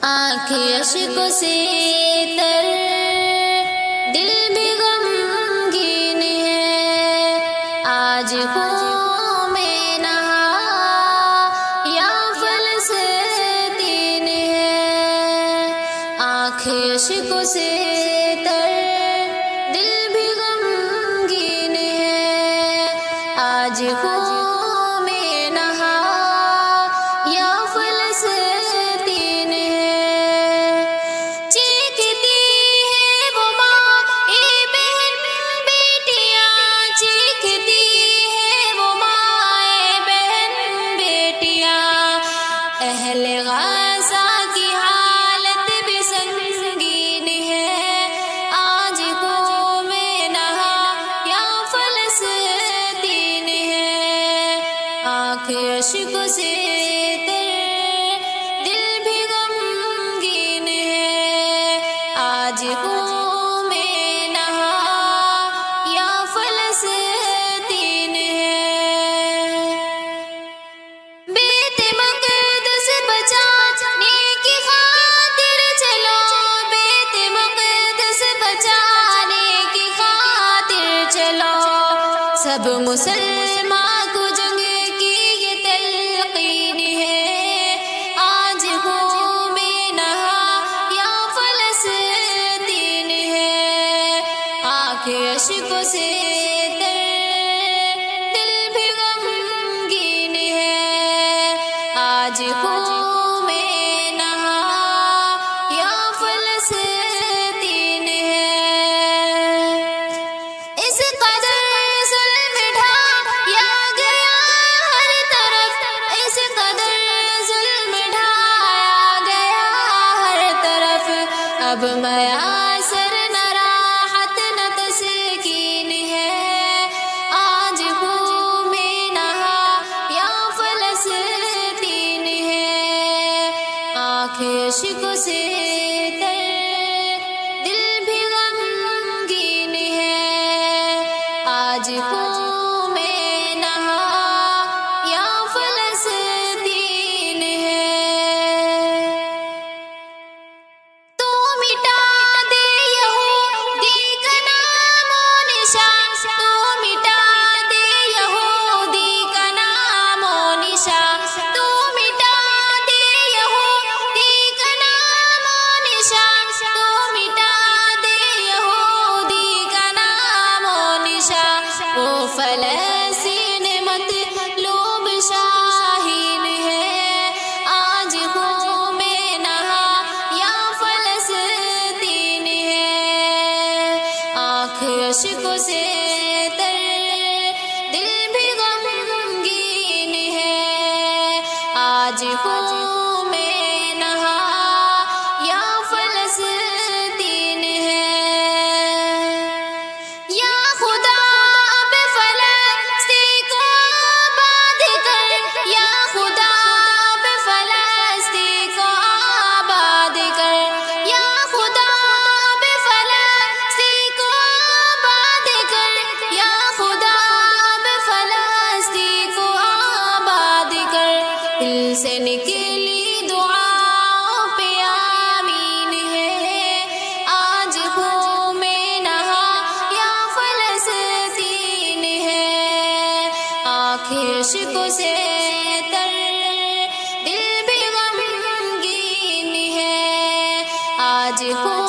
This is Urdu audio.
آنکھیں اشک سے تر، دل بھی غمگین ہے، آج خون میں نہا یا فلسطین ہے۔ آنکھیں اشک سے تر، دل بھی غمگین ہے، آج خون میں نہا یا فلسطین ہے۔ چیختی ہے وہ ماں اے بہن بیٹیاں، چیختی ہے وہ ماں اے بہن بیٹیاں، اہل غزہ کی حالت بھی سنگین ہے، آج خون میں نہا یا فلسطین ہے۔ آنکھیں اشک سے تر، دل بھی غمگین ہے، آج خون میں نہا یا فلسطین ہے۔ بیت مقدس بچانے کی خاطر چلو، بیت مقدس بچانے کی خاطر چلو، سب مسلمان کو جنگ کی یہ تلقین ہے، آج خون میں نہا یا فلسطین ہے۔ آنکھیں اشک سے تر، دل بھی غمگین ہے، آج خون میں نہا یا فلسطین ہے۔ اس قدر ظلم ڈھایا گیا ہر طرف، اس قدر ظلم ڈھایا گیا ہر طرف، اب میسر نہ راحت نہ تسکین ہے، آج خون میں نہا یا فلسطین ہے۔ آنکھیں اشک سے تر، دل بھی غمگین ہے، آج خون میں نہا یا فلسطین ہے۔ تو مٹا دے یہودی کا نام و نشان، تو مٹا دے یہودی کا نام و نشان، تو مٹا دے یہودی کا نام و نشان، تو مٹا دے یہودی کا نام و نشان۔ وہ فلسطین مطلوب شاہین ہے، آج خون میں نہا یا فلسطین ہے۔ آنکھیں اشک سے تر، دل بھی غمگین ہے، آج خون میں نہا یا فلسطین ہے۔ یا خدا اب فلسطین کو آباد کر، یا خدا اب فلسطین کو آباد کر، یا خدا اب فلسطین کو آباد کر، یا خدا اب فلسطین کو آباد کر۔ دل سے نکلی دعاؤں پہ آمین ہے، آج خون میں نہا یا فلسطین ہے۔ آنکھیں اشک سے تر، دل بھی غمگین ہے، آج خون